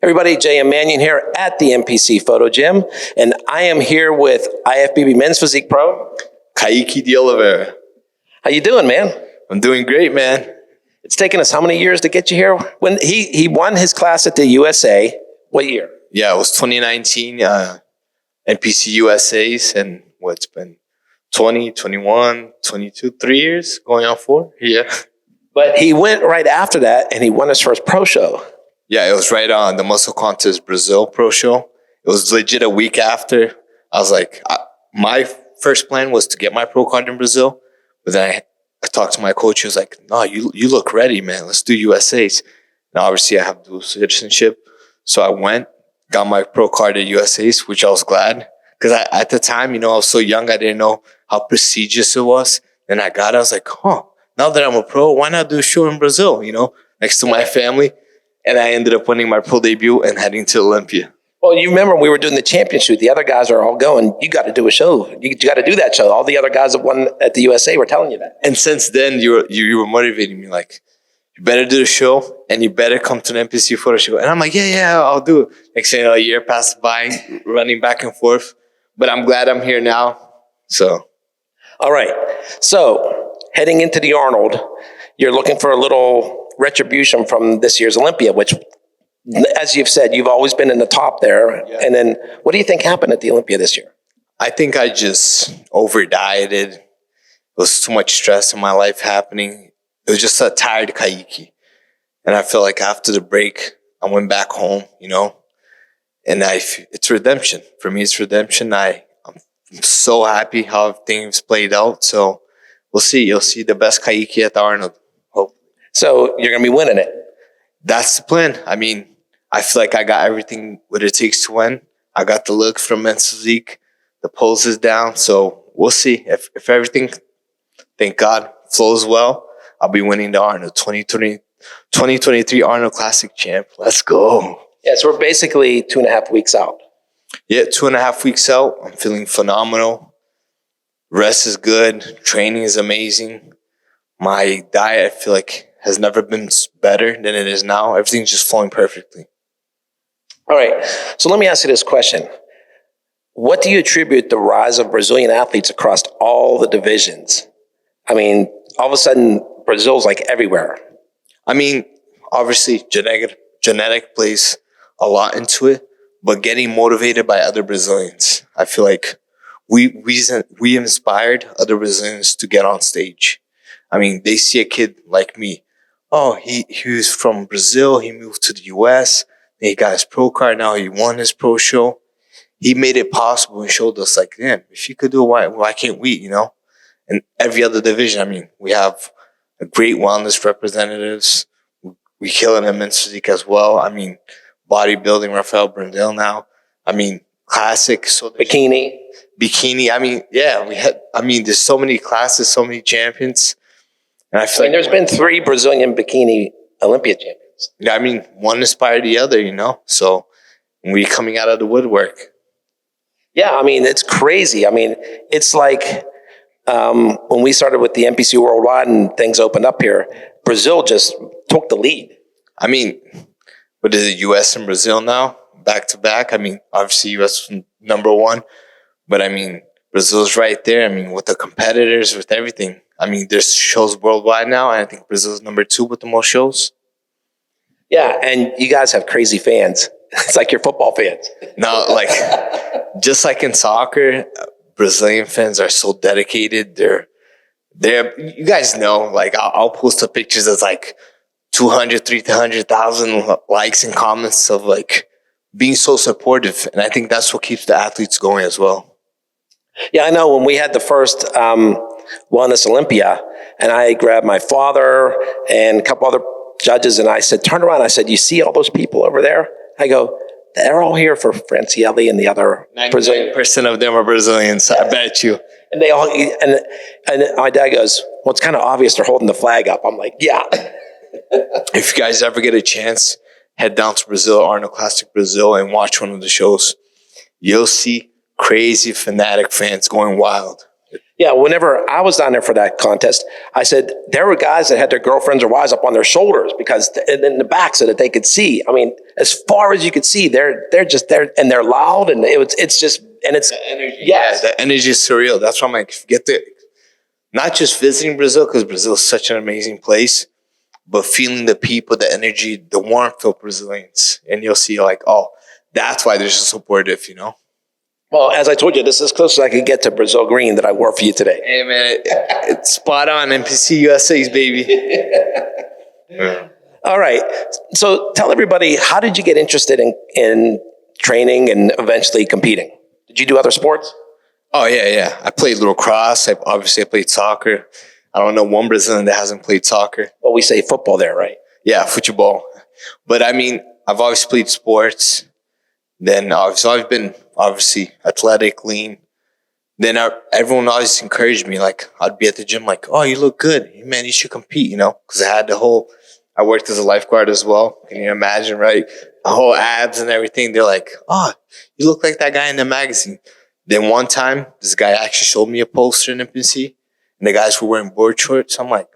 Everybody, J.M. Manion here at the NPC Photo Gym, and I am here with IFBB Men's Physique Pro, Caike DeOliveira. How you doing, man? I'm doing great, man. It's taken us how many years to get you here? When he won his class at the USA, what year? Yeah, it was 2019 NPC USA's, and what's been 20, 21, 22, 3 years, going on 4. Yeah. But he went right after that, and he won his first pro show. Yeah, it was right on the Muscle Contest Brazil Pro Show. It was legit a week after. I was like, my first plan was to get my pro card in Brazil, but then I talked to my coach. He was like, no, you look ready, man. Let's do USA's. Now, obviously, I have dual citizenship. So I went, got my pro card at USA's, which I was glad. Because at the time, I was so young, I didn't know how prestigious it was. And I got it. I was like, now that I'm a pro, why not do a show in Brazil, next to my family? And I ended up winning my pro debut and heading to Olympia. Well, you remember we were doing the champion shoot. The other guys are all going, you got to do a show. You got to do that show. All the other guys that won at the USA were telling you that. And since then, you were motivating me, like, you better do the show and you better come to an NPC photo show. And I'm like, yeah, I'll do it. Next thing you know, a year passed by, running back and forth. But I'm glad I'm here now. So. All right. So heading into the Arnold, you're looking for a little retribution from this year's Olympia, which, as you've said, you've always been in the top there. Yeah. And then what do you think happened at the Olympia this year? I think I just over-dieted. It was too much stress in my life happening. It was just a tired Caike. And I feel like after the break, I went back home, and it's redemption. For me, it's redemption. I'm so happy how things played out. So we'll see. You'll see the best Caike at the Arnold. So you're going to be winning it. That's the plan. I mean, I feel like I got everything what it takes to win. I got the look from Men's Physique. The pose is down. So we'll see. If everything, thank God, flows well, I'll be winning the Arnold 2023 Arnold Classic champ. Let's go. Yeah, so we're basically 2.5 weeks out. Yeah, 2.5 weeks out. I'm feeling phenomenal. Rest is good. Training is amazing. My diet, I feel like, has never been better than it is now. Everything's just flowing perfectly. All right. So let me ask you this question. What do you attribute the rise of Brazilian athletes across all the divisions? I mean, all of a sudden, Brazil's like everywhere. I mean, obviously, genetic plays a lot into it, but getting motivated by other Brazilians. I feel like we inspired other Brazilians to get on stage. I mean, they see a kid like me. Oh, he was from Brazil. He moved to the US. He got his pro card. Now he won his pro show. He made it possible and showed us, like, damn, if you could do it, why can't we, And every other division, I mean, we have a great wellness representatives. We kill it in Men's Physique as well. I mean, bodybuilding, Rafael Brandel now. I mean, classic. So Bikini. I mean, yeah, there's so many classes, so many champions. And I feel like there's been 3 Brazilian bikini Olympia champions. Yeah, I mean, one inspired the other, So we're coming out of the woodwork. Yeah, I mean, it's crazy. I mean, it's like when we started with the NPC Worldwide and things opened up here, Brazil just took the lead. I mean, what is it, US and Brazil now, back to back? I mean, obviously US was number 1, but I mean, Brazil's right there. I mean, with the competitors, with everything. I mean, there's shows worldwide now, and I think Brazil's number 2 with the most shows. Yeah, and you guys have crazy fans. It's like your football fans. No, like, just like in soccer, Brazilian fans are so dedicated. They're you guys know, like, I'll post the pictures that's like 200, 300,000 likes and comments of, like, being so supportive. And I think that's what keeps the athletes going as well. Yeah, I know when we had the first Wellness Olympia, and I grabbed my father and a couple other judges, and I said, turn around. I said, you see all those people over there? I go, they're all here for Francielli and the other 99% of them are Brazilians, I bet you. And they all, and my dad goes, well, it's kind of obvious they're holding the flag up. I'm like, yeah. If you guys ever get a chance, head down to Brazil, Arnold Classic Brazil, and watch one of the shows. You'll see crazy fanatic fans going wild. Yeah, whenever I was down there for that contest, I said there were guys that had their girlfriends or wives up on their shoulders because in the back so that they could see. I mean, as far as you could see, they're just there and they're loud and it's just and it's The energy, yes. the energy is surreal. That's why I'm like, not just visiting Brazil, because Brazil is such an amazing place, but feeling the people, the energy, the warmth of Brazilians. And you'll see like, oh, that's why they're so supportive, you know? Well, as I told you, this is as close as I could get to Brazil green that I wore for you today. Hey, man, it's spot on. NPC USA's, baby. Yeah. All right. So tell everybody, how did you get interested in training and eventually competing? Did you do other sports? Oh, yeah. I played lacrosse. I played soccer. I don't know one Brazilian that hasn't played soccer. Well, we say football there, right? Yeah, football. But I mean, I've always played sports. Then I've always been obviously athletic, lean. Then everyone always encouraged me. Like I'd be at the gym, like, "Oh, you look good, man. You should compete." You know, because I had I worked as a lifeguard as well. Can you imagine, right? The whole abs and everything. They're like, "Oh, you look like that guy in the magazine." Then one time, this guy actually showed me a poster in NPC, and the guys were wearing board shorts. I'm like,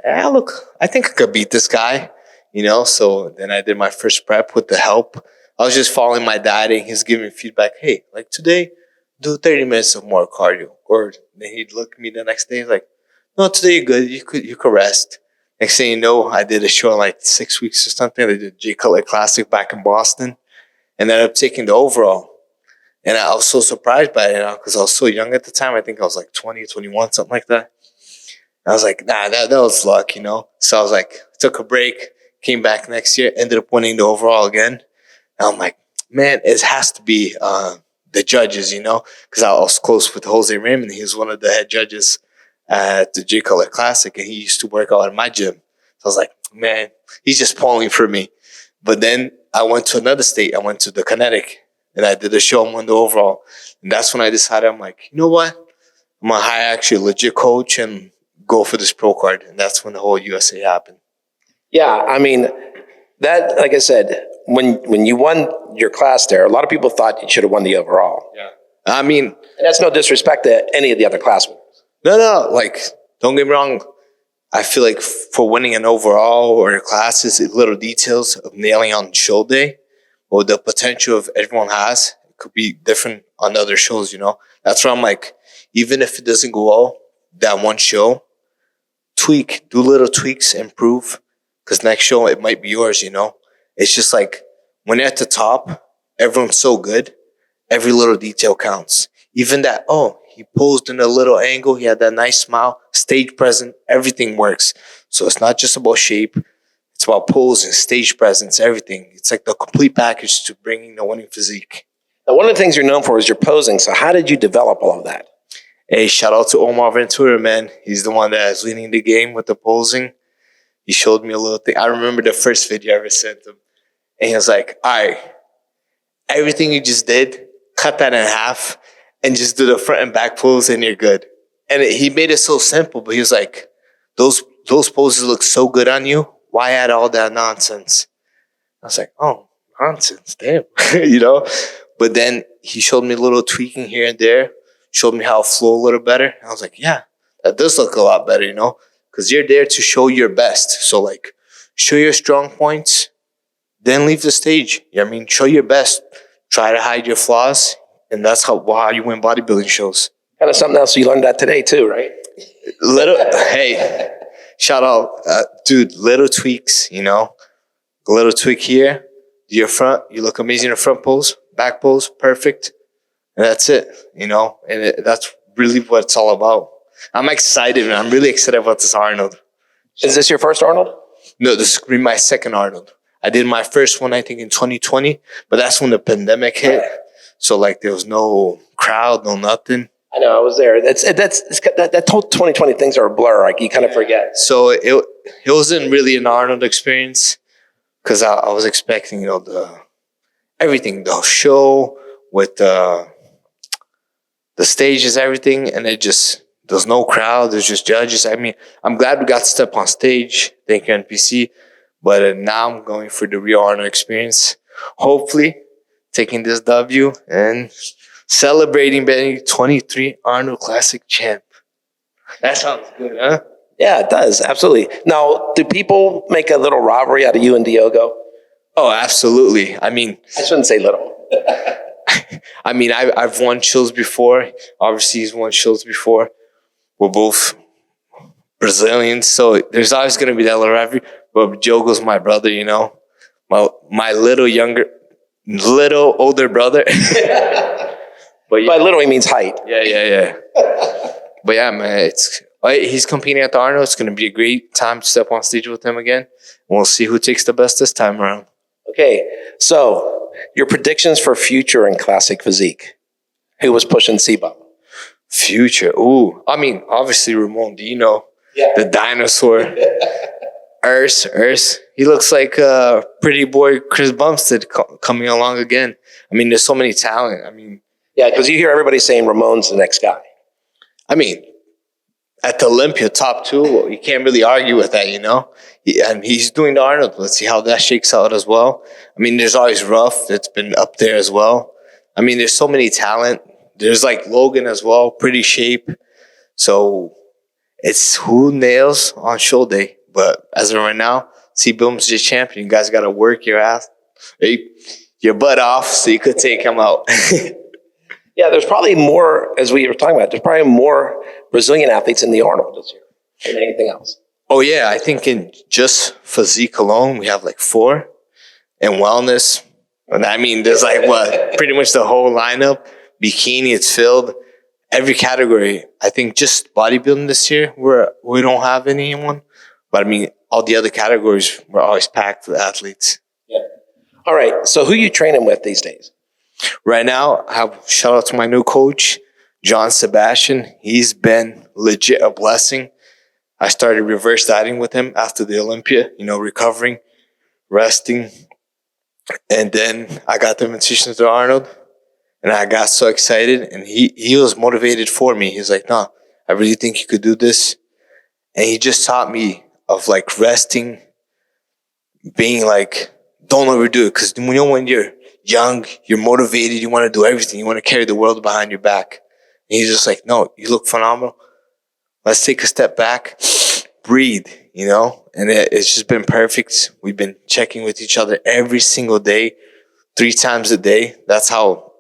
I think I could beat this guy, you know? So then I did my first prep with the help. I was just following my dieting. He's giving me feedback. Hey, like today, do 30 minutes of more cardio. Or then he'd look at me the next day. He's like, no, today you're good. You could rest. Next thing you know, I did a show in like 6 weeks or something. I did J. Cutler Classic back in Boston. And ended up taking the overall. And I was so surprised by it, you know, because I was so young at the time. I think I was like 20, 21, something like that. And I was like, nah, that was luck, you know. So I was like, took a break, came back next year, ended up winning the overall again. And I'm like, man, it has to be the judges, you know, because I was close with Jose Raymond. He was one of the head judges at the J. Cutler Classic, and he used to work out in my gym. So I was like, man, he's just pulling for me. But then I went to another state. I went to the Connecticut, and I did a show and won the overall. And that's when I decided, I'm like, you know what? I'm going to hire actually a legit coach and go for this pro card. And that's when the whole USA happened. Yeah, I mean, that, like I said, when you won your class there, a lot of people thought you should have won the overall. Yeah. I mean, and that's no disrespect to any of the other class winners. No. Like, don't get me wrong. I feel like for winning an overall or your classes, little details of nailing on show day or the potential of everyone has, it could be different on other shows, you know? That's why I'm like, even if it doesn't go well, that one show, do little tweaks, improve, because next show, it might be yours, you know? It's just like, when you're at the top, everyone's so good, every little detail counts. Even that, he posed in a little angle, he had that nice smile, stage presence, everything works. So it's not just about shape, it's about pose and stage presence, everything. It's like the complete package to bringing the winning physique. Now, one of the things you're known for is your posing. So how did you develop all of that? Hey, shout out to Omar Ventura, man. He's the one that is leading the game with the posing. He showed me a little thing. I remember the first video I ever sent him. And he was like, all right, everything you just did, cut that in half and just do the front and back pose and you're good. And he made it so simple, but he was like, those poses look so good on you. Why add all that nonsense? I was like, oh, nonsense, damn, you know? But then he showed me a little tweaking here and there, showed me how to flow a little better. I was like, yeah, that does look a lot better, you know? Because you're there to show your best. So, like, show your strong points, then leave the stage. I mean, show your best. Try to hide your flaws, and that's how you win bodybuilding shows. Kind of something else you learned that today too, right? Hey, shout out, dude, little tweaks, you know? A little tweak here, your front, you look amazing in the front pose, back pose, perfect. And that's it, you know? And that's really what it's all about. I'm excited, man. I'm really excited about this Arnold. Is this your first Arnold? No, this is my second Arnold. I did my first one, I think, in 2020, but that's when the pandemic hit. So, like, there was no crowd, no nothing. I know, I was there. That whole 2020 things are a blur. Like, you kind of forget. So it wasn't really an Arnold experience because I was expecting, you know, everything, the show with the stages, everything, and there's no crowd. There's just judges. I mean, I'm glad we got to step on stage. Thank you, NPC. But now I'm going for the real Arnold experience. Hopefully, taking this W and Celebrating being 23 Arnold Classic champ. That sounds good, huh? Yeah, it does. Absolutely. Now, do people make a little rivalry out of you and Diogo? Oh, absolutely. I mean, I shouldn't say little. I've won shows before. Obviously, he's won shows before. We're both Brazilians, so there's always going to be that little rivalry. But Diogo's my brother, you know, my little older brother. But By little, he means height. Yeah. But yeah, man, he's competing at the Arnold. It's going to be a great time to step on stage with him again. We'll see who takes the best this time around. Okay, so your predictions for future in classic physique. Who was pushing C-Bum? Future. Ooh. I mean, obviously Ramon Dino, the dinosaur. Urs. He looks like pretty boy Chris Bumstead coming along again. I mean, there's so many talent. I mean, yeah, because you hear everybody saying Ramon's the next guy. I mean, at the Olympia, top two, you can't really argue with that, you know? And he's doing the Arnold. Let's see how that shakes out as well. I mean, there's always Ruff that's been up there as well. I mean, there's so many talent. There's like Logan as well, pretty shape. So it's who nails on show day. But as of right now, C-Boom's just champion. You guys got to work your butt off so you could take him out. Yeah, there's probably more, as we were talking about, there's probably more Brazilian athletes in the Arnold this year than anything else. Oh, yeah. I think in just physique alone, we have like 4. And wellness, and I mean, there's like pretty much the whole lineup. Bikini, it's filled. Every category. I think just bodybuilding this year, we don't have anyone. But I mean, all the other categories, we're always packed with athletes. Yeah. All right. So who are you training with these days? Right now, I have shout out to my new coach, John Sebastian. He's been legit a blessing. I started reverse dieting with him after the Olympia, you know, recovering, resting. And then I got the invitation to Arnold, and I got so excited. And he was motivated for me. He's like, no, I really think you could do this. And he just taught me of like resting, being like, don't overdo it. Because you know, when you're young, you're motivated, you want to do everything. You want to carry the world behind your back. And he's just like, no, you look phenomenal. Let's take a step back, breathe, you know? And it's just been perfect. We've been checking with each other every single day, 3 times a day. That's how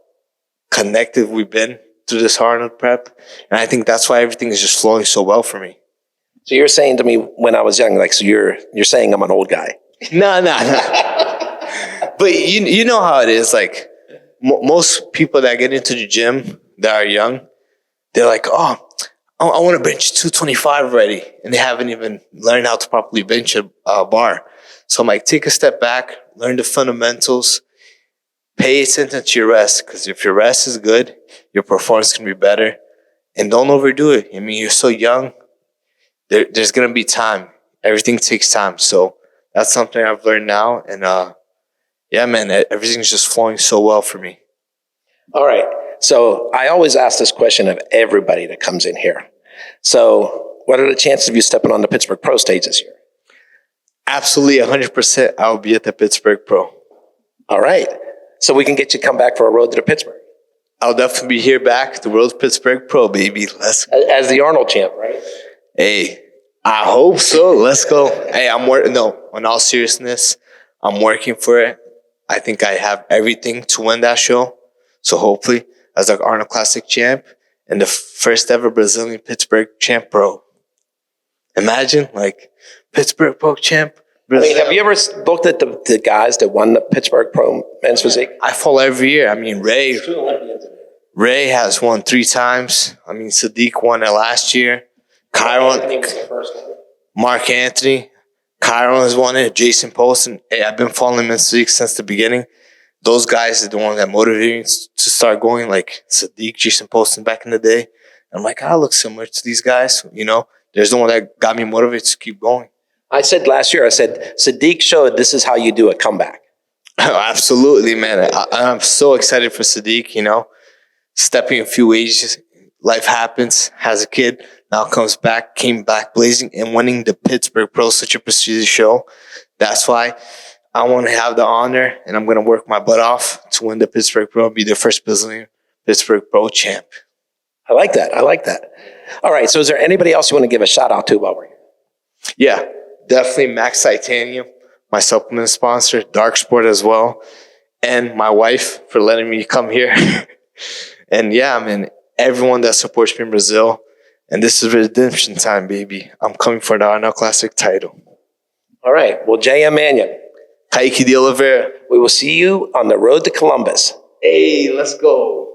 connected we've been through this Arnold prep. And I think that's why everything is just flowing so well for me. So you're saying to me when I was young, like, so you're saying I'm an old guy. No. But you know how it is. Like most people that get into the gym that are young, they're like, oh, I want to bench 225 already. And they haven't even learned how to properly bench a bar. So I'm like, take a step back, learn the fundamentals, pay attention to your rest. Because if your rest is good, your performance can be better. And don't overdo it. I mean, you're so young. There's going to be time. Everything takes time. So that's something I've learned now. And yeah, man, everything's just flowing so well for me. All right. So I always ask this question of everybody that comes in here. So what are the chances of you stepping on the Pittsburgh Pro stage this year? Absolutely 100% I'll be at the Pittsburgh Pro. All right. So we can get you to come back for a road to the Pittsburgh. I'll definitely be here back. The World Pittsburgh Pro, baby. Let's go. As the Arnold champ, right? Hey, I hope so. Let's go. Hey, on all seriousness, I'm working for it. I think I have everything to win that show. So hopefully, as like Arnold Classic champ and the first ever Brazilian Pittsburgh champ pro. Imagine, like, Pittsburgh Pro champ. I mean, have you ever looked at the guys that won the Pittsburgh Pro men's physique? I follow every year. I mean, Ray has won 3 times. I mean, Sadiq won it last year. Kyron, Mark Anthony, Kyron has won it. Jason Poston. Hey, I've been following men's physique since the beginning. Those guys are the ones that motivated me to start going, like Sadiq, Jason Poston back in the day. And I'm like, I look similar to these guys. You know, there's the one that got me motivated to keep going. I said last year, Sadiq showed this is how you do a comeback. Absolutely, man. I'm so excited for Sadiq, you know, stepping a few ages. Life happens, has a kid, now came back blazing and winning the Pittsburgh Pro, such a prestigious show. That's why I want to have the honor, and I'm going to work my butt off to win the Pittsburgh Pro, be the first Brazilian Pittsburgh Pro champ. I like that. I like that. All right. So is there anybody else you want to give a shout out to while we're here? Yeah, definitely Max Titanium, my supplement sponsor, Dark Sport as well, and my wife for letting me come here. And yeah, man, everyone that supports me in Brazil. And this is redemption time, baby. I'm coming for the Arnold Classic title. All right. Well, JM Manion, Caike DeOliveira. we will see you on the road to Columbus. Hey, let's go.